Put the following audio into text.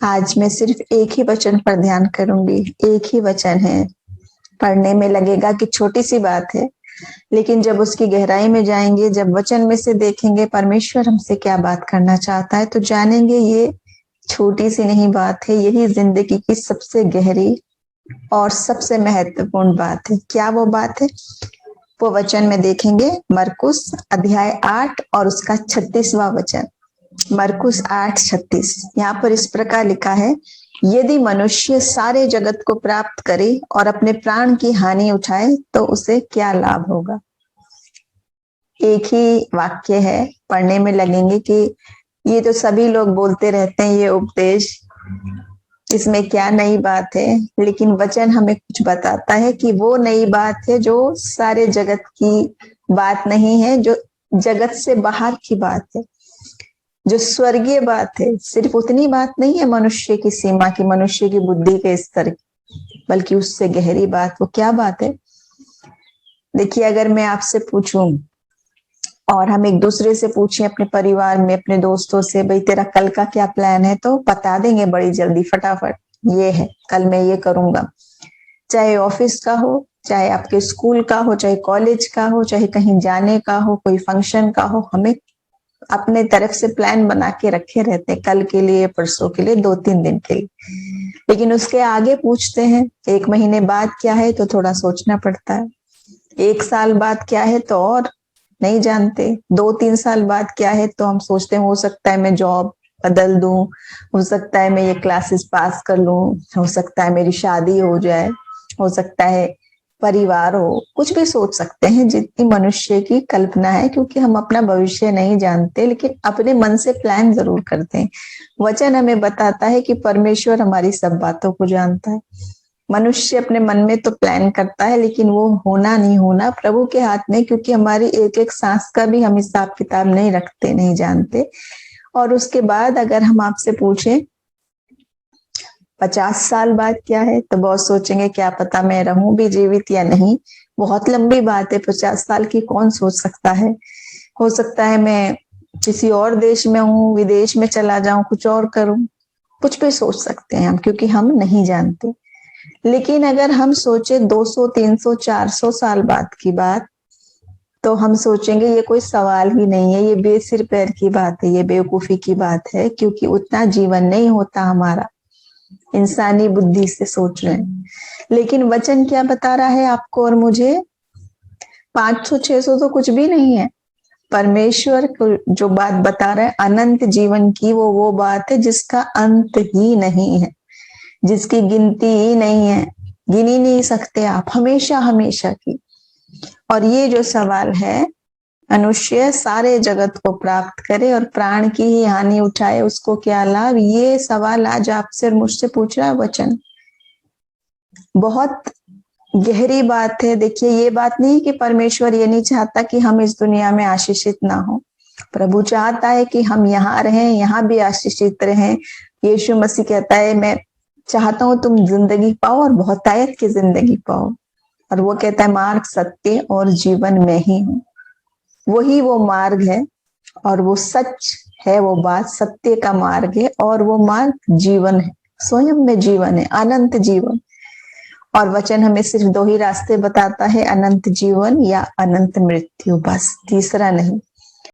आज मैं सिर्फ एक ही वचन पर ध्यान करूंगी। एक ही वचन है, पढ़ने में लगेगा कि छोटी सी बात है, लेकिन जब उसकी गहराई में जाएंगे, जब वचन में से देखेंगे परमेश्वर हमसे क्या बात करना चाहता है, तो जानेंगे ये छोटी सी नहीं बात है, यही जिंदगी की सबसे गहरी और सबसे महत्वपूर्ण बात है। क्या वो बात है? वो वचन में देखेंगे मरकुस अध्याय 8 और उसका 36वां वचन। मरकुस 8:36। यहाँ पर इस प्रकार लिखा है, यदि मनुष्य सारे जगत को प्राप्त करे और अपने प्राण की हानि उठाए तो उसे क्या लाभ होगा। एक ही वाक्य है, पढ़ने में लगेंगे कि ये तो सभी लोग बोलते रहते हैं, ये उपदेश, इसमें क्या नई बात है। लेकिन वचन हमें कुछ बताता है कि वो नई बात है जो सारे जगत की बात नहीं है, जो जगत से बाहर की बात है, जो स्वर्गीय बात है। सिर्फ उतनी बात नहीं है मनुष्य की सीमा की, मनुष्य की बुद्धि के स्तर की, बल्कि उससे गहरी बात। वो क्या बात है? देखिए, अगर मैं आपसे पूछूं और हम एक दूसरे से पूछें, अपने परिवार में, अपने दोस्तों से, भाई तेरा कल का क्या प्लान है, तो बता देंगे बड़ी जल्दी, फटाफट, ये है, कल मैं ये करूंगा। चाहे ऑफिस का हो, चाहे आपके स्कूल का हो, चाहे कॉलेज का हो, चाहे कहीं जाने का हो, कोई फंक्शन का हो, हमें अपने तरफ से प्लान बना के रखे रहते हैं, कल के लिए, परसों के लिए, 2-3 दिन के लिए। लेकिन उसके आगे पूछते हैं 1 महीने बाद क्या है, तो थोड़ा सोचना पड़ता है। 1 साल बाद क्या है, तो और नहीं जानते। 2-3 साल बाद क्या है, तो हम सोचते हैं हो सकता है मैं जॉब बदल दूं, हो सकता है मैं ये क्लासेस पास कर लूं, हो सकता है मेरी शादी हो जाए, हो सकता है परिवार हो, कुछ भी सोच सकते हैं जितनी मनुष्य की कल्पना है, क्योंकि हम अपना भविष्य नहीं जानते, लेकिन अपने मन से प्लान जरूर करते हैं। वचन हमें बताता है कि परमेश्वर हमारी सब बातों को जानता है। मनुष्य अपने मन में तो प्लान करता है, लेकिन वो होना नहीं होना प्रभु के हाथ में, क्योंकि हमारी एक एक सांस का भी हम हिसाब किताब नहीं रखते, नहीं जानते। और उसके बाद अगर हम आपसे पूछें 50 साल बाद क्या है, तो बहुत सोचेंगे क्या पता मैं रहूं भी जीवित या नहीं। बहुत लंबी बात है, 50 साल की कौन सोच सकता है। हो सकता है मैं किसी और देश में हूँ, विदेश में चला जाऊं, कुछ और करूं, कुछ भी सोच सकते हैं हम, क्योंकि हम नहीं जानते। लेकिन अगर हम सोचे 200, 300, 400 साल बाद की बात, तो हम सोचेंगे ये कोई सवाल ही नहीं है, ये बेसिर पैर की बात है, ये बेवकूफी की बात है, क्योंकि उतना जीवन नहीं होता हमारा। इंसानी बुद्धि से सोच रहे हैं, लेकिन वचन क्या बता रहा है आपको और मुझे? 500, 600 तो कुछ भी नहीं है। परमेश्वर को जो बात बता रहा है अनंत जीवन की, वो बात है जिसका अंत ही नहीं है, जिसकी गिनती ही नहीं है, गिन ही नहीं सकते आप, हमेशा हमेशा की। और ये जो सवाल है, मनुष्य सारे जगत को प्राप्त करे और प्राण की ही हानि उठाए, उसको क्या लाभ, ये सवाल आज आपसे और मुझसे पूछ रहा है वचन। बहुत गहरी बात है। देखिए, ये बात नहीं कि परमेश्वर ये नहीं चाहता कि हम इस दुनिया में आशीषित ना हो। प्रभु चाहता है कि हम यहाँ रहें, यहाँ भी आशीषित रहें। यीशु मसीह कहता है, मैं चाहता हूं तुम जिंदगी पाओ और बहुतायत की जिंदगी पाओ। और वो कहता है, मार्ग, सत्य और जीवन में ही हूं। वही वो मार्ग है और वो सच है, वो बात सत्य का मार्ग है, और वो मार्ग जीवन है, स्वयं में जीवन है, अनंत जीवन। और वचन हमें सिर्फ 2 ही रास्ते बताता है, अनंत जीवन या अनंत मृत्यु, बस, तीसरा नहीं।